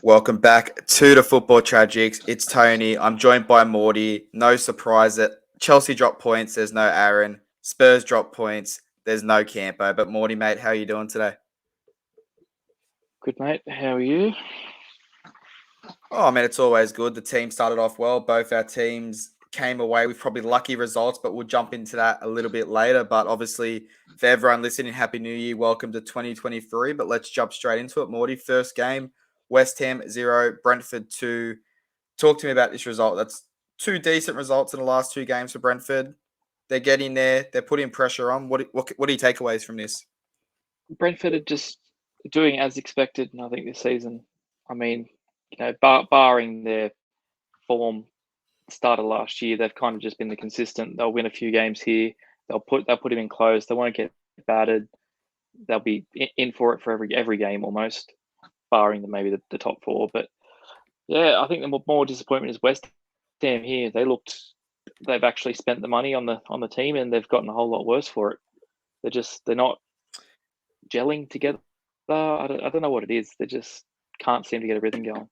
Welcome back to the Football Tragics. It's Tony. I'm joined by Morty. No surprise that Chelsea dropped points. There's no Aaron. Spurs dropped points. There's no Campo. But Morty, mate, how are you doing today? Good, mate. How are you? Oh, man, it's always good. The team started off well. Both our teams came away with probably lucky results, but we'll jump into that a little bit later. But obviously, for everyone listening, Happy New Year. Welcome to 2023. But let's jump straight into it. Morty, first game, West Ham 0, Brentford 2. Talk to me about this result. That's two decent results in the last two games for Brentford. They're getting there. They're putting pressure on. What are your takeaways from this? Brentford are just doing as expected, I think, this season. I mean, barring their form start of last year, they've kind of just been the consistent. They'll win a few games here. They'll put him in close. They won't get battered. They'll be in for it for every game almost, barring maybe the top four. But yeah, I think the more disappointment is West Ham here. They've actually spent the money on the team, and they've gotten a whole lot worse for it. They're not gelling together. I don't know what it is. They just can't seem to get everything going.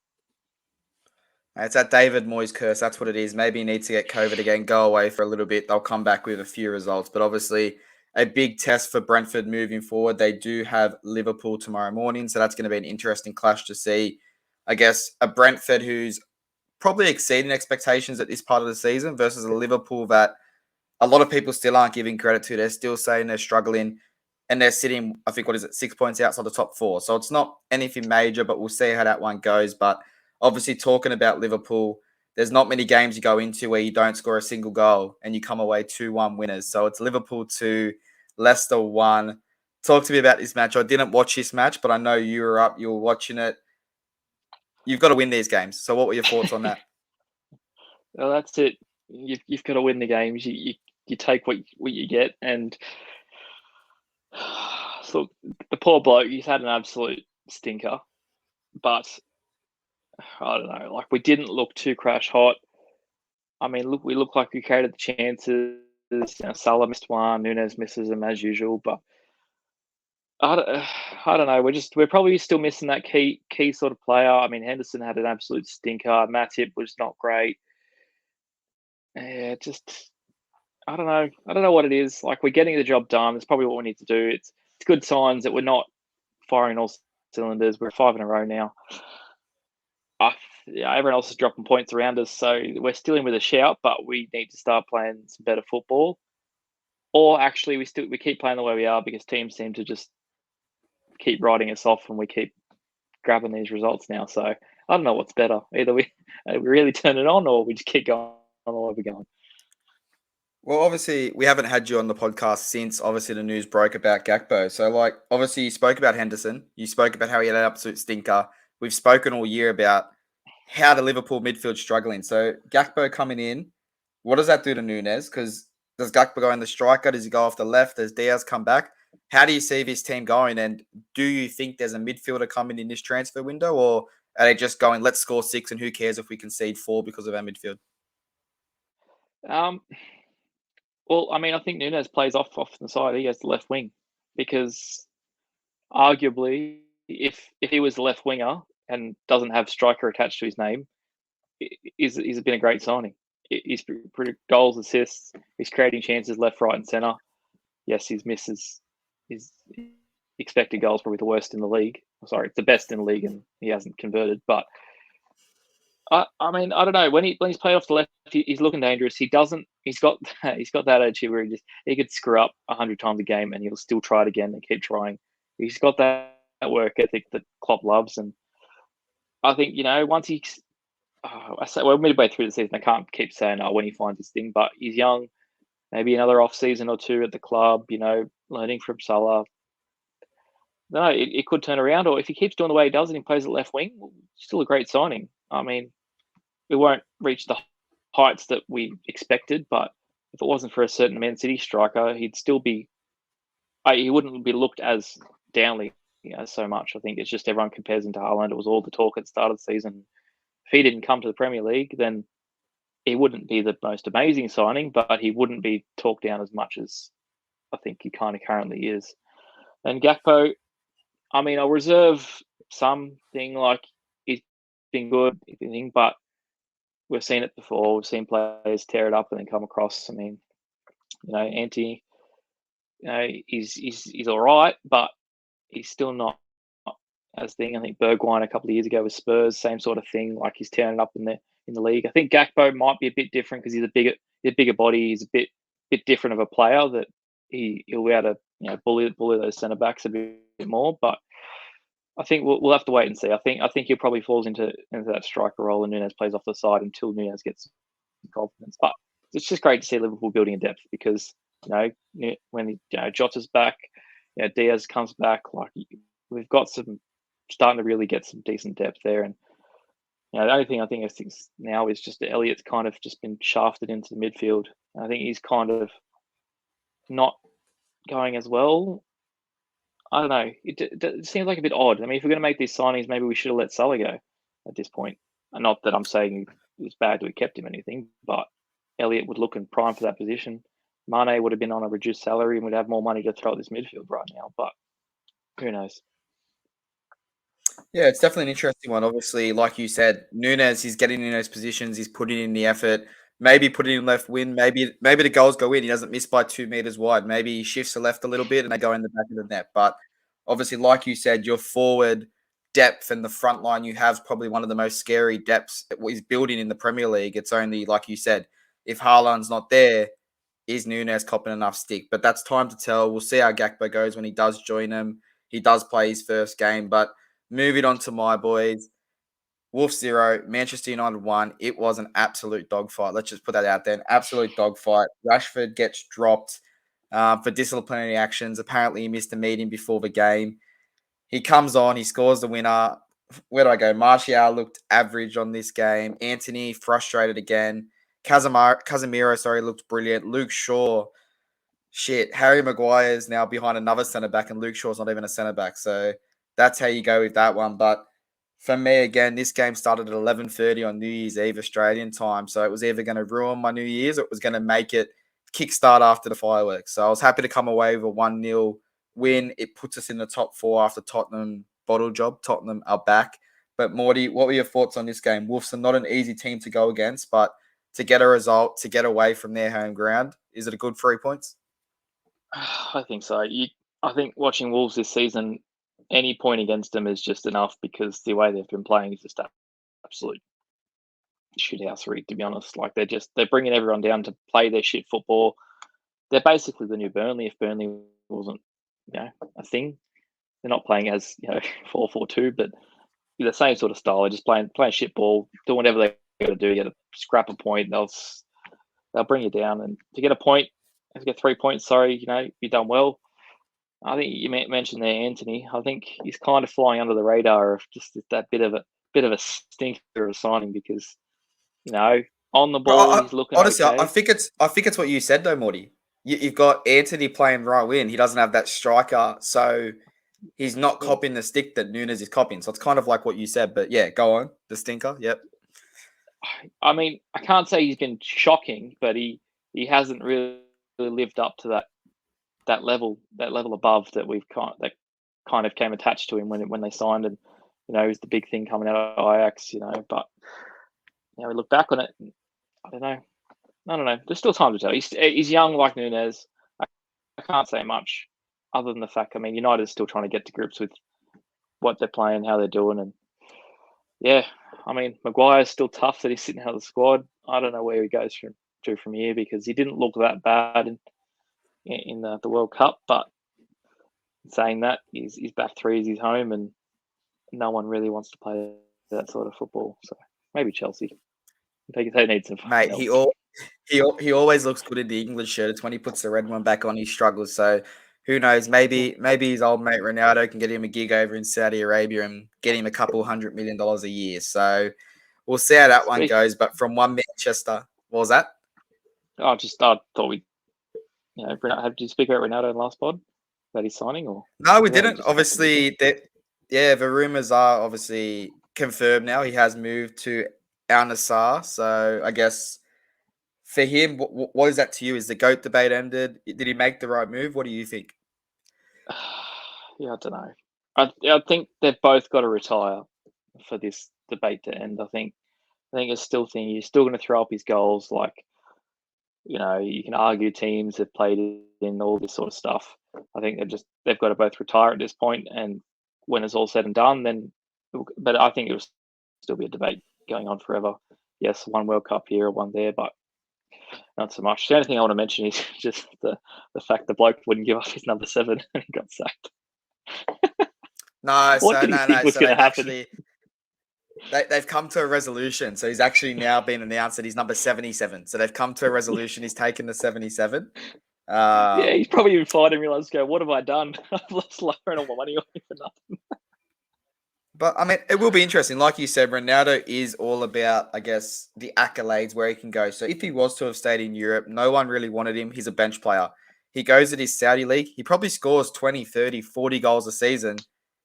It's that David Moyes curse. That's what it is. Maybe he needs to get COVID again, go away for a little bit. They'll come back with a few results. But obviously, a big test for Brentford moving forward. They do have Liverpool tomorrow morning. So that's going to be an interesting clash to see. I guess a Brentford who's probably exceeding expectations at this part of the season versus a Liverpool that a lot of people still aren't giving credit to. They're still saying they're struggling and they're sitting, I think, 6 points outside the top four. So it's not anything major, but we'll see how that one goes. But obviously, talking about Liverpool, there's not many games you go into where you don't score a single goal and you come away 2-1 winners. So it's Liverpool 2, Leicester 1. Talk to me about this match. I didn't watch this match, but I know you were up, you were watching it. You've got to win these games. So what were your thoughts on that? Well, that's it. You've got to win the games. You take what you get, and so the poor bloke, he's had an absolute stinker. But I don't know. Like, we didn't look too crash hot. I mean, we look like we created the chances. Salah missed one, Nunes misses them as usual. But I don't know. We're probably still missing that key sort of player. I mean, Henderson had an absolute stinker. Matip was not great. Yeah, just I don't know. I don't know what it is. Like, we're getting the job done. It's probably what we need to do. It's good signs that we're not firing all cylinders. We're 5 in a row now. Yeah, everyone else is dropping points around us, so we're still in with a shout. But we need to start playing some better football. Or actually, we keep playing the way we are because teams seem to just keep writing us off, and we keep grabbing these results now. So I don't know what's better. Either we really turn it on, or we just keep going on the way we're going. Well, obviously, we haven't had you on the podcast since obviously the news broke about Gakpo. So, like, obviously, you spoke about Henderson. You spoke about how he had an absolute stinker. We've spoken all year about how the Liverpool midfield struggling. So, Gakpo coming in, what does that do to Nunes? Because does Gakpo go in the striker? Does he go off the left? Does Diaz come back? How do you see this team going? And do you think there's a midfielder coming in this transfer window? Or are they just going, let's score 6 and who cares if we concede 4 because of our midfield? Um, well, I mean, I think Nunes plays off the side. He goes to left wing because arguably, if he was the left winger and doesn't have striker attached to his name, he's been a great signing. He's pretty goals, assists. He's creating chances left, right, and centre. Yes, his misses, his expected goals probably the worst in the league. Sorry, it's the best in the league, and he hasn't converted. But I mean, I don't know. When he's played off the left, he's looking dangerous. He's got that attitude where he could screw up 100 times a game, and he'll still try it again and keep trying. He's got that work ethic that Klopp loves, and I think once he's I say we're midway through the season. I can't keep saying when he finds his thing, but he's young. Maybe another off season or two at the club. Learning from Salah. No, it could turn around, or if he keeps doing the way he does and he plays at left wing, still a great signing. I mean, we won't reach the heights that we expected, but if it wasn't for a certain Man City striker, he'd still be. He wouldn't be looked as downly, so much. I think it's just everyone compares him to Haaland. It was all the talk at the start of the season. If he didn't come to the Premier League, then he wouldn't be the most amazing signing, but he wouldn't be talked down as much as I think he kind of currently is. And Gakpo, I mean, I'll reserve something like been good, if anything, but we've seen it before. We've seen players tear it up and then come across. I mean, Anthony, he's all right, but he's still not as thing. I think Bergwijn a couple of years ago with Spurs, same sort of thing. Like he's tearing it up in the league. I think Gakpo might be a bit different because he's a bigger body. He's a bit different of a player that he'll be able to bully those centre backs a bit more. But I think we'll have to wait and see. I think he probably falls into that striker role and Nunes plays off the side until Nunes gets confidence. But it's just great to see Liverpool building a depth because when Jota's back, Diaz comes back. Like we've got starting to really get some decent depth there. And the only thing I think now is just that Elliott's kind of just been shafted into the midfield. I think he's kind of not going as well. I don't know. It seems like a bit odd. I mean, if we're going to make these signings, maybe we should have let Salah go at this point. And not that I'm saying it was bad that we kept him or anything, but Elliott would look in prime for that position. Mane would have been on a reduced salary and would have more money to throw at this midfield right now. But who knows? Yeah, it's definitely an interesting one. Obviously, like you said, Nunes, he's getting in those positions. He's putting in the effort. Maybe putting in left wing. Maybe the goals go in. He doesn't miss by 2 meters wide. Maybe he shifts to left a little bit and they go in the back of the net. But obviously, like you said, your forward depth and the front line you have is probably one of the most scary depths that he's building in the Premier League. It's only, like you said, if Haaland's not there, is Nunes copping enough stick? But that's time to tell. We'll see how Gakpo goes when he does join them. He does play his first game. But moving on to my boys. Wolves 0, Manchester United 1. It was an absolute dogfight. Let's just put that out there. An absolute dogfight. Rashford gets dropped for disciplinary actions. Apparently, he missed a meeting before the game. He comes on. He scores the winner. Where do I go? Martial looked average on this game. Anthony frustrated again. Casemiro, looked brilliant. Luke Shaw, Harry Maguire's now behind another centre-back, and Luke Shaw's not even a centre-back. So that's how you go with that one. But for me, again, this game started at 11:30 on New Year's Eve Australian time. So it was either going to ruin my New Year's or it was going to make it kickstart after the fireworks. So I was happy to come away with a 1-0 win. It puts us in the top 4 after Tottenham bottle job. Tottenham are back. But Morty, what were your thoughts on this game? Wolves are not an easy team to go against, but to get a result, to get away from their home ground, is it a good 3 points? I think so. I think watching Wolves this season, any point against them is just enough because the way they've been playing is just absolute shithouse rig, to be honest. Like they're bringing everyone down to play their shit football. They're basically the new Burnley if Burnley wasn't, a thing. They're not playing as 4-4-2, but the same sort of style. They're just playing shit ball, doing whatever they got to do. Get a scrap a point, they'll bring you down, and to get a point, to get 3 points. Sorry, you've done well. I think you mentioned there, Anthony. I think he's kind of flying under the radar of just that bit of a stinker of a signing because, on the ball he's looking honestly, okay. I think it's what you said though, Morty. You've got Anthony playing right wing. He doesn't have that striker, so he's not copying the stick that Nunes is copying. So it's kind of like what you said. But yeah, go on. The stinker. Yep. I mean, I can't say he's been shocking, but he hasn't really lived up to that level above that that kind of came attached to him when they signed him. He was the big thing coming out of Ajax, but we look back on it. I don't know. There's still time to tell. He's young like Nunes. I can't say much other than the fact, United is still trying to get to grips with what they're playing, how they're doing, and yeah, Maguire's still tough that he's sitting out of the squad. I don't know where he goes from here because he didn't look that bad in the World Cup, but saying that, his back three is his home, and no one really wants to play that sort of football. So maybe Chelsea. They need some. Mate, he always looks good in the England shirt. It's when he puts the red one back on, he struggles. So who knows? Maybe his old mate Ronaldo can get him a gig over in Saudi Arabia and get him a couple $100 million a year. So we'll see how that one goes. But from one Manchester, what was that? I thought we, did you speak about Ronaldo in the last pod about his signing or? No, we didn't. Obviously, the rumors are obviously confirmed now. He has moved to Al Nassr. So I guess for him, what is that to you? Is the GOAT debate ended? Did he make the right move? What do you think? Yeah, I don't know. I think they've both got to retire. for this debate to end. I think it's still thing. You're still going to throw up his goals. Like, you can argue teams have played in all this sort of stuff. I think they've got to both retire at this point, and when it's all said and done, then. But I think it will still be a debate going on forever. Yes, one World Cup here, one there, but not so much. The only thing I want to mention is just the fact the bloke wouldn't give up his number 7 and he got sacked. No, What so did he think was so going to they've happen? actually they've come to a resolution. So he's actually now been announced that he's number 77. So they've come to a resolution. He's taken the 77. Yeah, he's probably even fired and realised, what have I done? I've lost loan all my money away for nothing. But I mean, it will be interesting. Like you said, Ronaldo is all about, I guess, the accolades where he can go. So if he was to have stayed in Europe, no one really wanted him. He's a bench player. He goes at his Saudi league. He probably scores 20, 30, 40 goals a season.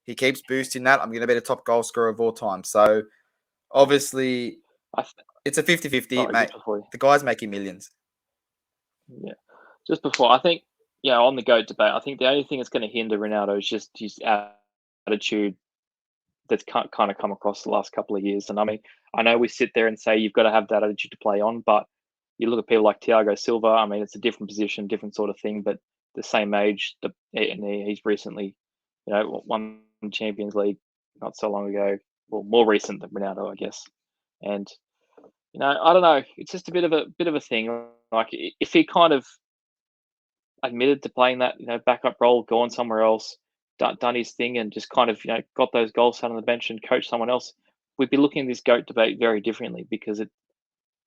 He keeps boosting that. I'm going to be the top goal scorer of all time. So obviously, it's a 50-50, Sorry, mate. The guy's making millions. Yeah. Just before, I think, on the GOAT debate, I think the only thing that's going to hinder Ronaldo is just his attitude that's kind of come across the last couple of years. And I mean, I know we sit there and say you've got to have that attitude to play on, but you look at people like Thiago Silva. I mean, it's a different position, different sort of thing, but the same age. And he's recently, won the Champions League not so long ago. Well, more recent than Ronaldo, I guess. And I don't know. It's just a bit of a thing. Like if he kind of admitted to playing that backup role, gone somewhere else, done his thing, and just kind of got those goals out on the bench and coached someone else, we'd be looking at this GOAT debate very differently because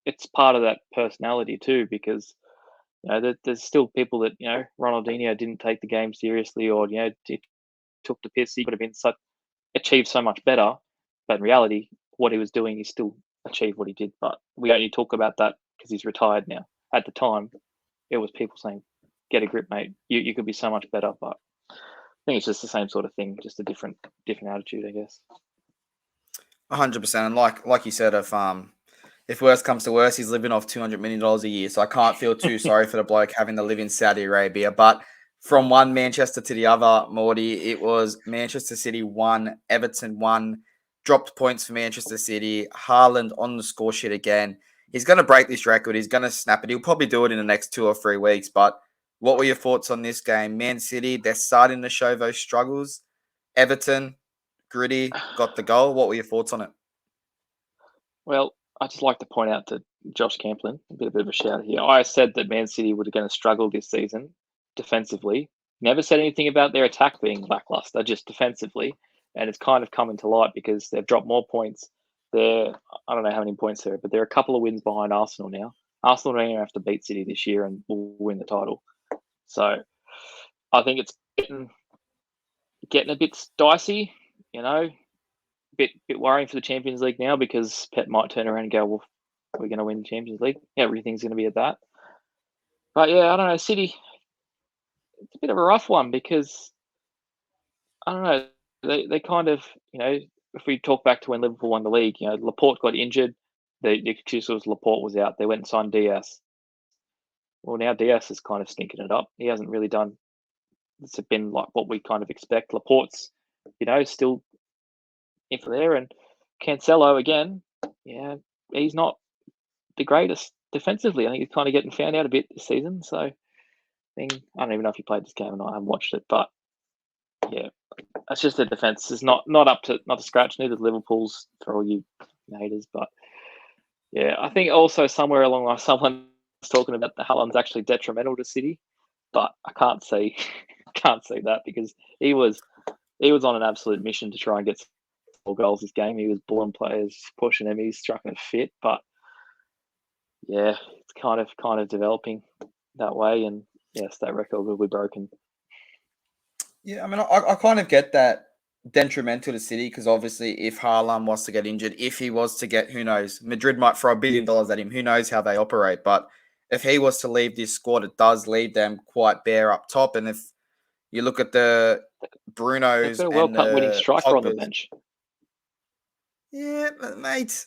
it's part of that personality too. Because there's still people that Ronaldinho didn't take the game seriously, or took the piss. He could have been achieved so much better, but in reality, what he was doing, he still achieved what he did. But we only talk about that because he's retired now. At the time, it was people saying, "Get a grip, mate. You could be so much better." But I think it's just the same sort of thing, just a different attitude, I guess. 100%. And like you said, if worse comes to worse, he's living off $200 million a year. So I can't feel too sorry for the bloke having to live in Saudi Arabia. But from one Manchester to the other, Morty, it was Manchester City 1, Everton 1, dropped points for Manchester City. Haaland on the score sheet again. He's going to break this record. He's going to snap it. He'll probably do it in the next 2 or 3 weeks. But what were your thoughts on this game? Man City, they're starting to show those struggles. Everton, gritty, got the goal. What were your thoughts on it? Well, I'd just like to point out to Josh Camplin, a bit of a shout here. I said that Man City were going to struggle this season defensively. Never said anything about their attack being lackluster, just defensively. And it's kind of come into light because they've dropped more points. I don't know how many points there are, but they're a couple of wins behind Arsenal now. Arsenal are going to have to beat City this year and will win the title. So I think it's getting a bit dicey, bit worrying for the Champions League now because Pep might turn around and go, well, we're going to win the Champions League. Everything's going to be at that. But yeah, I don't know. City, it's a bit of a rough one because I don't know. They kind of, if we talk back to when Liverpool won the league, Laporte got injured. The excuse was Laporte was out. They went and signed Diaz. Well, now Diaz is kind of stinking it up. He hasn't really done. It's been like what we kind of expect. Laporte's, still in for there, and Cancelo again. Yeah, he's not the greatest defensively. I think he's kind of getting found out a bit this season. So, I don't even know if he played this game or not. I haven't watched it, but yeah, it's just the defense is not up to scratch. Neither Liverpool's, for all you haters, but yeah, I think also somewhere along the line, someone's talking about the Haaland's actually detrimental to City, but I can't see that because he was on an absolute mission to try and get 4 goals this game. He was bullying players, pushing them. He's striking a fit, but yeah, it's kind of developing that way, and yes, that record will be broken. Yeah, I mean, I kind of get that detrimental to City because obviously if Haaland was to get injured, if he was to get, who knows, Madrid might throw $1 billion at him. Who knows how they operate? But if he was to leave this squad, it does leave them quite bare up top. And if you look at the Brunos They've got a and World Cup winning the striker on the Pogbas, bench. yeah, mate.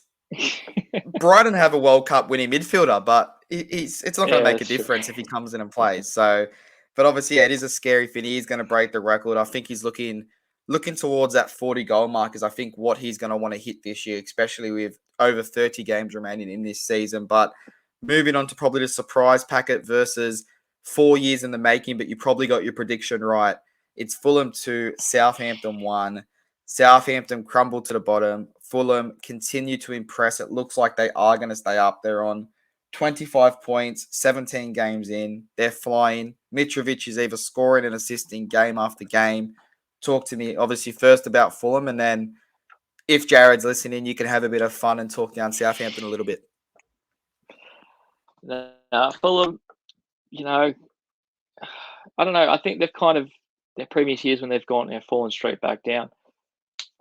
Brighton have a World Cup winning midfielder, but it's not going to make a difference if he comes in and plays. So, but obviously, yeah, it is a scary thing. He's going to break the record. I think he's looking looking towards that 40 goal mark is, I think, what he's going to want to hit this year, especially with over 30 games remaining in this season. But moving on to probably the surprise packet versus 4 years in the making, but you probably got your prediction right. It's Fulham 2, Southampton 1. Southampton crumbled to the bottom. Fulham continue to impress. It looks like they are going to stay up. They're on 25 points, 17 games in. They're flying. Mitrovic is either scoring and assisting game after game. Talk to me, obviously, first about Fulham, and then if Jared's listening, you can have a bit of fun and talk down Southampton a little bit. Fulham, I don't know. I think they've kind of, their previous years when they've gone, fallen straight back down.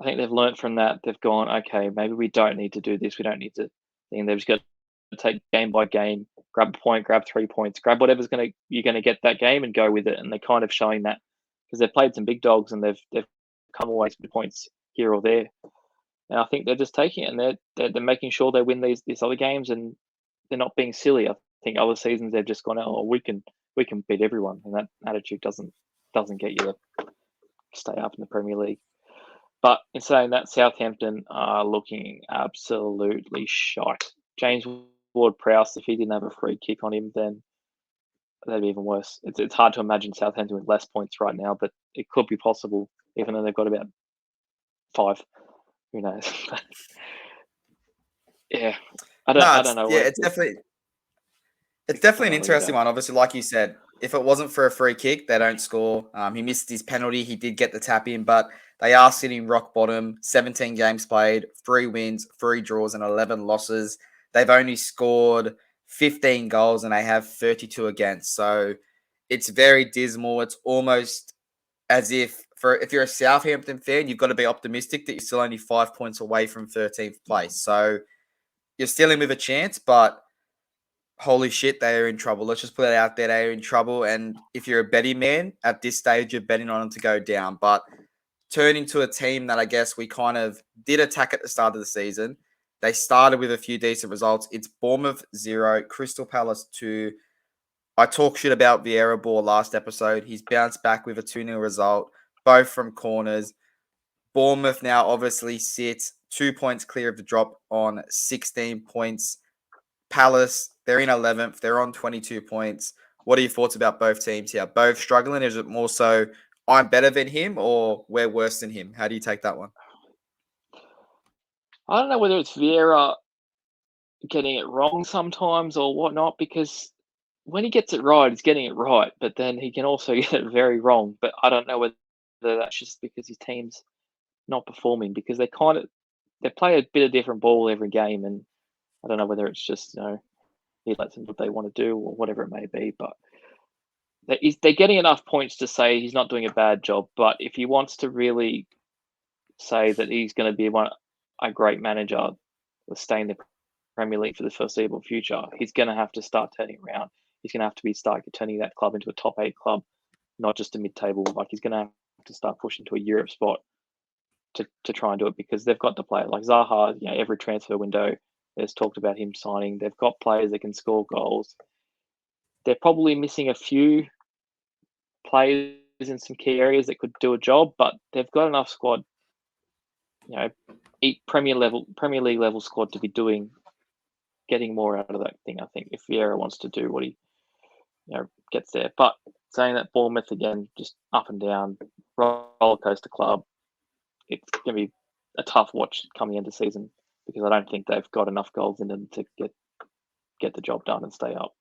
I think they've learned from that. They've gone, okay, maybe we don't need to do this. We don't need to. They've just got to take game by game, grab a point, grab 3 points, grab whatever's you're going to get that game and go with it. And they're kind of showing that because they've played some big dogs and they've come away with points here or there. And I think they're just taking it and they're making sure they win these other games and they're not being silly. I think other seasons they've just gone, oh, we can beat everyone, and that attitude doesn't get you to stay up in the Premier League. But in saying that, Southampton are looking absolutely shite. James Ward-Prowse, if he didn't have a free kick on him, then that'd be even worse. It's hard to imagine Southampton with less points right now, but it could be possible, even though they've got about 5. Who knows? Yeah, I don't know. Yeah, it's definitely an interesting one. Obviously, like you said, if it wasn't for a free kick, they don't score. He missed his penalty. He did get the tap in, but they are sitting rock bottom. 17 games played, 3 wins, 3 draws, and 11 losses. They've only scored 15 goals and they have 32 against. So it's very dismal. It's almost as if you're a Southampton fan, you've got to be optimistic that you're still only 5 points away from 13th place. So you're still in with a chance, but holy shit, they are in trouble. Let's just put it out there. They are in trouble. And if you're a betting man, at this stage, you're betting on them to go down. But turning to a team that I guess we kind of did attack at the start of the season. They started with a few decent results. It's Bournemouth 0, Crystal Palace 2. I talked shit about Vieira Ball last episode. He's bounced back with a 2-0 result, both from corners. Bournemouth now obviously sits 2 points clear of the drop on 16 points. Palace, they're in 11th. They're on 22 points. What are your thoughts about both teams here? Both struggling? Is it more so I'm better than him or we're worse than him? How do you take that one? I don't know whether it's Vieira getting it wrong sometimes or whatnot, because when he gets it right, he's getting it right, but then he can also get it very wrong. But I don't know whether that's just because his team's not performing, because they play a bit of different ball every game, and I don't know whether it's just he lets them do what they want to do or whatever it may be. But they're getting enough points to say he's not doing a bad job. But if he wants to really say that he's going to be a great manager, with staying in the Premier League for the foreseeable future, he's going to have to start turning around. He's going to have to start turning that club into a top 8 club, not just a mid-table. Like, he's going to have to start pushing to a Europe spot to try and do it, because they've got to play it. Like Zaha, every transfer window, there's talked about him signing. They've got players that can score goals. They're probably missing a few players in some key areas that could do a job, but they've got enough squad, Premier League level squad to be getting more out of that thing. I think if Vieira wants to do what he gets there. But saying that, Bournemouth again, just up and down, roller coaster club. It's going to be a tough watch coming into season, because I don't think they've got enough goals in them to get the job done and stay up.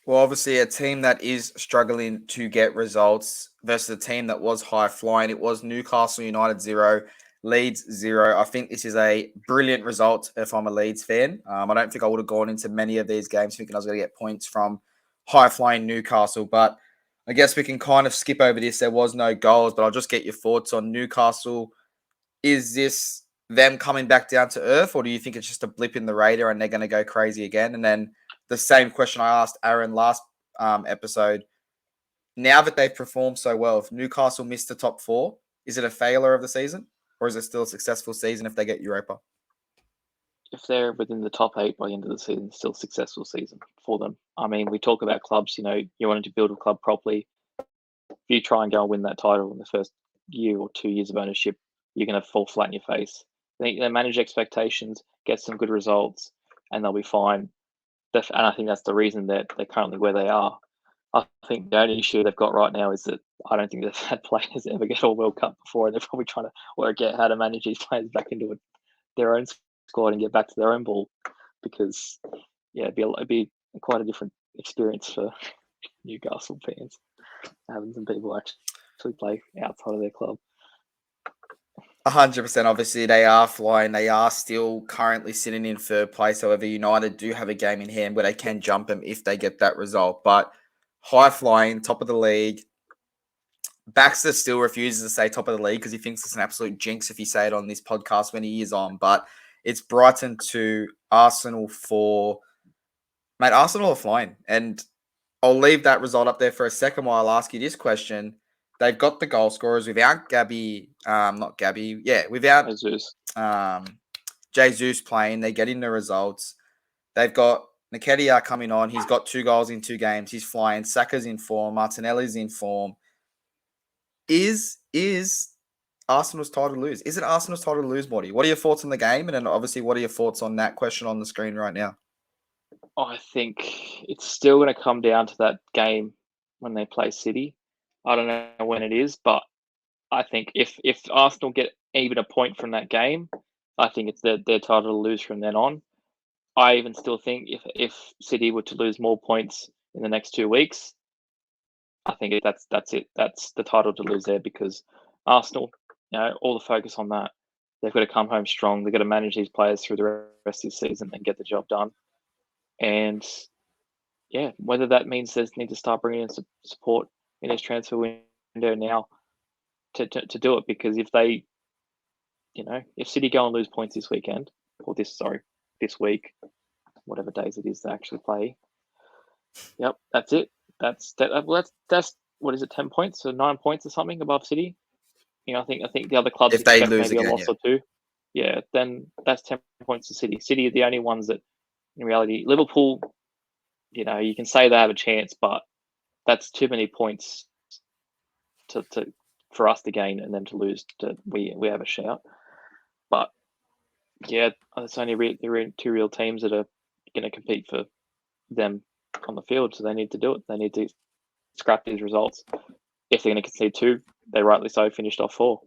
Well, obviously, a team that is struggling to get results versus a team that was high flying. It was Newcastle United 0, Leeds 0. I think this is a brilliant result if I'm a Leeds fan. I don't think I would have gone into many of these games thinking I was going to get points from high flying Newcastle, but I guess we can kind of skip over this. There was no goals, but I'll just get your thoughts on Newcastle. Is this them coming back down to earth, or do you think it's just a blip in the radar and they're going to go crazy again? And then the same question I asked Aaron last episode. Now that they've performed so well, if Newcastle missed the top 4, is it a failure of the season, or is it still a successful season if they get Europa? If they're within the top 8 by the end of the season, it's still a successful season for them. I mean, we talk about clubs, you wanted to build a club properly. If you try and go and win that title in the first year or 2 years of ownership, you're going to fall flat in your face. I think they manage expectations, get some good results, and they'll be fine. And I think that's the reason that they're currently where they are. I think the only issue they've got right now is that I don't think they've had players ever get a World Cup before, and they're probably trying to work out how to manage these players back into their own squad and get back to their own ball. Because it'd be quite a different experience for Newcastle fans having some people actually play outside of their club. 100%. Obviously, they are flying. They are still currently sitting in third place. However, United do have a game in hand where they can jump them if they get that result. But high flying, top of the league. Baxter still refuses to say top of the league because he thinks it's an absolute jinx if you say it on this podcast when he is on. But it's Brighton 2, Arsenal 4. Mate, Arsenal are flying. And I'll leave that result up there for a second while I'll ask you this question. They've got the goal scorers without without Jesus. Jesus playing. They're getting the results. They've got Nketiah coming on. He's got 2 goals in 2 games. He's flying. Saka's in form. Martinelli's in form. Is Arsenal's title to lose? Is it Arsenal's title to lose, Morty? What are your thoughts on the game? And then obviously, what are your thoughts on that question on the screen right now? I think it's still going to come down to that game when they play City. I don't know when it is, but I think if Arsenal get even a point from that game, I think it's their title to lose from then on. I even still think if City were to lose more points in the next 2 weeks, I think that's it. That's the title to lose there, because Arsenal, all the focus on that. They've got to come home strong. They've got to manage these players through the rest of the season and get the job done. And whether that means they need to start bringing in some support in this transfer window now to do it, because if they, if City go and lose points this weekend, or this week, whatever days it is to actually play, that's it. That's what is it, 10 points or 9 points or something above City? I think the other clubs If they expect lose maybe again, a loss or two. Yeah, then that's 10 points to City. City are the only ones that, in reality, Liverpool, you can say they have a chance, but that's too many points for us to gain and them to lose. We have a shout, but it's only 2 real teams that are going to compete for them on the field, so they need to do it. They need to scrap these results. If they're going to concede 2, they rightly so finished off 4.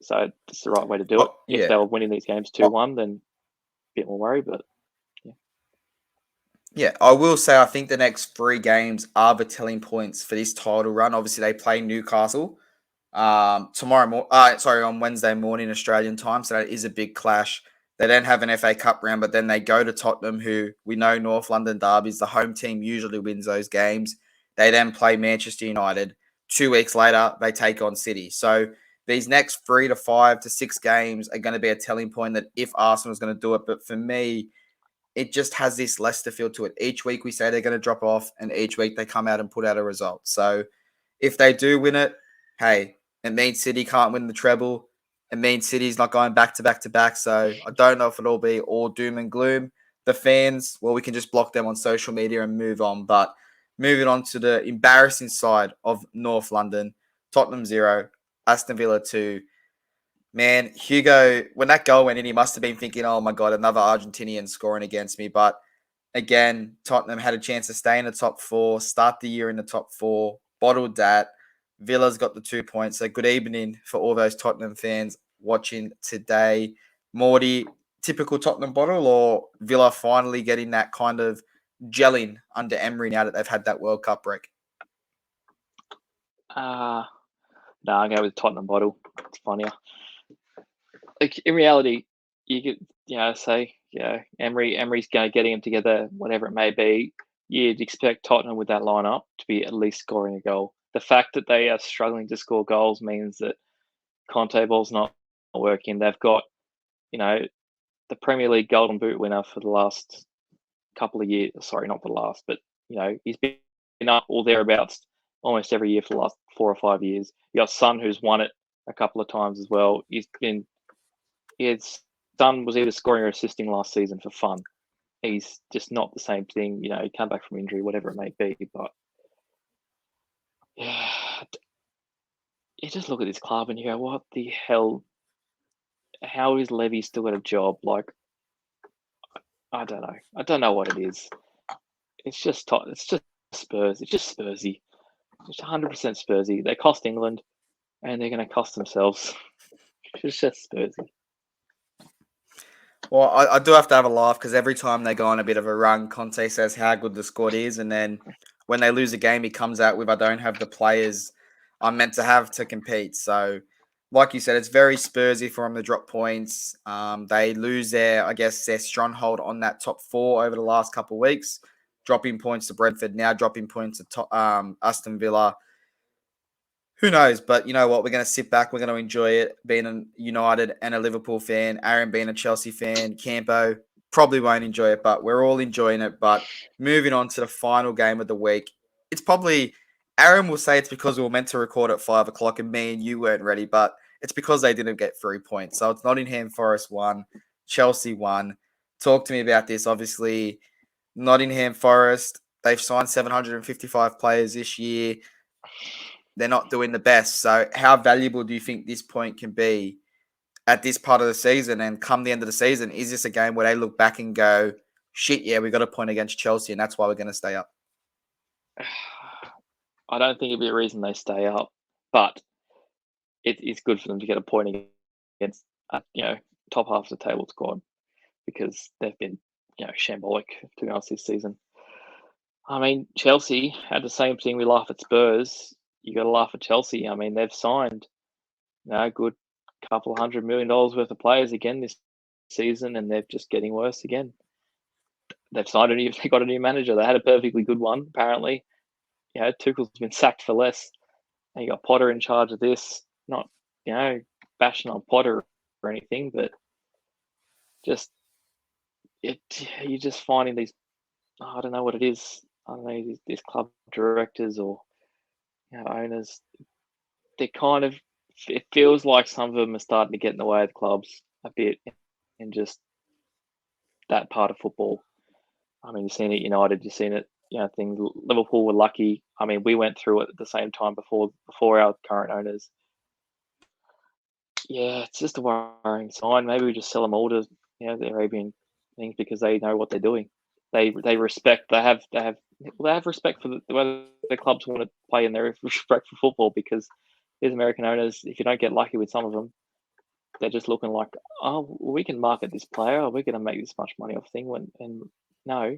So it's the right way to do it. If they were winning these games 2-1, then a bit more worry, but yeah, I will say I think the next 3 games are the telling points for this title run. Obviously, they play Newcastle on Wednesday morning Australian time, so that is a big clash. They then have an FA Cup round, but then they go to Tottenham, who we know North London derbies. The home team usually wins those games. They then play Manchester United. 2 weeks later, they take on City. So these next 3 to 5 to 6 games are going to be a telling point that if Arsenal is going to do it. But for me, it just has this Leicester feel to it. Each week we say they're going to drop off, and each week they come out and put out a result. So if they do win it, hey, it means City can't win the treble. It means City's not going back to back to back. So I don't know if it'll be all doom and gloom. The fans, well, we can just block them on social media and move on. But moving on to the embarrassing side of North London, Tottenham 0, Aston Villa 2. Man, Hugo, when that goal went in, he must have been thinking, oh my God, another Argentinian scoring against me. But again, Tottenham had a chance to stay in the top 4, start the year in the top 4, bottled that. Villa's got the 2 points. So good evening for all those Tottenham fans watching today. Morty, typical Tottenham bottle, or Villa finally getting that kind of gelling under Emery now that they've had that World Cup break? no, I'll go with Tottenham bottle. It's funnier. Like, in reality, you could say Emery's going to getting them together, whatever it may be. You'd expect Tottenham with that lineup to be at least scoring a goal. The fact that they are struggling to score goals means that Conte ball's not working. They've got the Premier League Golden Boot winner for the last couple of years. Sorry, not the last, but he's been up or thereabouts almost every year for the last 4 or 5 years. You got Son, who's won it a couple of times as well. His son was either scoring or assisting last season for fun. He's just not the same thing. He come back from injury, whatever it may be. But you just look at this club and you go, what the hell? How is Levy still got a job? Like, I don't know. I don't know what it is. It's just Spurs. It's just Spursy. It's 100% Spursy. They cost England, and they're going to cost themselves. It's just Spursy. Well, I do have to have a laugh because every time they go on a bit of a run, Conte says how good the squad is, and then when they lose a game, he comes out with, "I don't have the players I'm meant to have to compete." So, like you said, it's very Spursy for them to drop points. They lose I guess, their stronghold on that top four over the last couple of weeks, dropping points to Brentford, now dropping points to Aston Villa. Who knows? But you know what? We're going to sit back. We're going to enjoy it. Being a United and a Liverpool fan, Aaron being a Chelsea fan, Campo probably won't enjoy it, but we're all enjoying it. But moving on to the final game of the week, it's probably Aaron will say it's because we were meant to record at 5 o'clock and me and you weren't ready, but it's because they didn't get 3 points. So it's Nottingham Forest 1, Chelsea 1. Talk to me about this. Obviously, Nottingham Forest, they've signed 755 players this year. They're not doing the best. So how valuable do you think this point can be at this part of the season? And come the end of the season, is this a game where they look back and go, shit, yeah, we got a point against Chelsea and that's why we're going to stay up? I don't think it'd be a reason they stay up, but it's good for them to get a point against, top half of the table squad because they've been, shambolic, to be honest, this season. I mean, Chelsea had the same thing. We laugh at Spurs. You got to laugh at Chelsea. I mean, they've signed a good couple $100 million worth of players again this season, and they're just getting worse again. They've signed they got a new manager. They had a perfectly good one, apparently. Tuchel's been sacked for less. And you got Potter in charge of this. Not, bashing on Potter or anything, but just you're just finding these. I don't know what it is. I don't know these club directors or owners. They kind of. It feels like some of them are starting to get in the way of the clubs a bit, and just that part of football. I mean, you've seen it United. You've seen it. Things. Liverpool were lucky. I mean, we went through it at the same time before our current owners. Yeah, it's just a worrying sign. Maybe we just sell them all to the Arabian things because they know what they're doing. They respect. They have respect for the way the clubs want to play, and they have respect for football because these American owners, if you don't get lucky with some of them, they're just looking like, oh, we can market this player. We're going to make this much money off thing. And no,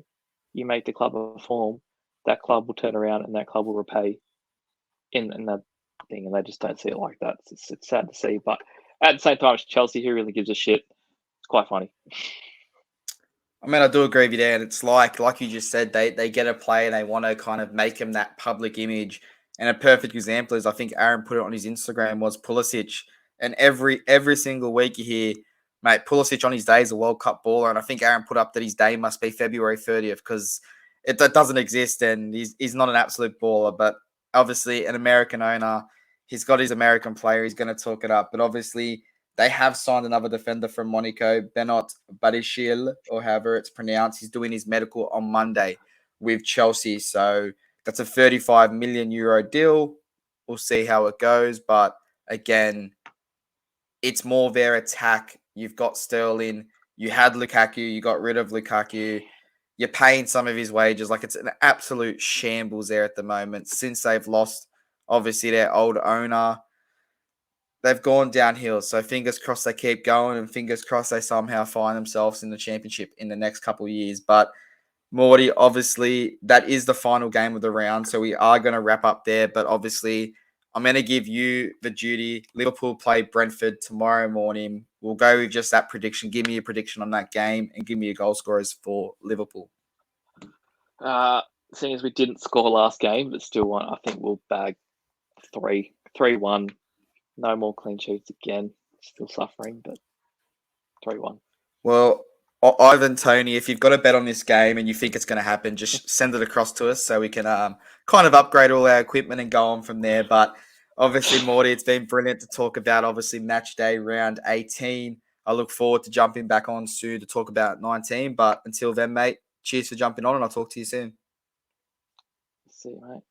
you make the club perform, that club will turn around and that club will repay in that thing, and they just don't see it like that. It's sad to see, but at the same time, it's Chelsea, who really gives a shit. It's quite funny. I mean, I do agree with you there. And it's like you just said, they get a player, they want to kind of make him that public image. And a perfect example is, I think Aaron put it on his Instagram, was Pulisic. And every single week you hear, mate, Pulisic on his day is a World Cup baller. And I think Aaron put up that his day must be February 30th because that doesn't exist. And he's not an absolute baller. But obviously, an American owner, he's got his American player. He's going to talk it up. But obviously, they have signed another defender from Monaco, Benoit Badiashile, or however it's pronounced. He's doing his medical on Monday with Chelsea. So that's a 35 million euro deal. We'll see how it goes. But again, it's more their attack. You've got Sterling. You had Lukaku. You got rid of Lukaku. You're paying some of his wages. Like, it's an absolute shambles there at the moment since they've lost, obviously, their old owner. They've gone downhill. So fingers crossed they keep going, and fingers crossed they somehow find themselves in the championship in the next couple of years. But Morty, obviously, that is the final game of the round. So we are going to wrap up there. But obviously, I'm going to give you the duty. Liverpool play Brentford tomorrow morning. We'll go with just that prediction. Give me a prediction on that game and give me your goal scorers for Liverpool. Seeing as we didn't score last game, but still won, I think we'll bag 3-1. No more clean sheets again. Still suffering, but 3-1. Well, Ivan, Tony, if you've got a bet on this game and you think it's going to happen, just send it across to us so we can kind of upgrade all our equipment and go on from there. But obviously, Morty, it's been brilliant to talk about, obviously, match day round 18. I look forward to jumping back on soon to talk about 19. But until then, mate, cheers for jumping on, and I'll talk to you soon. See you, mate.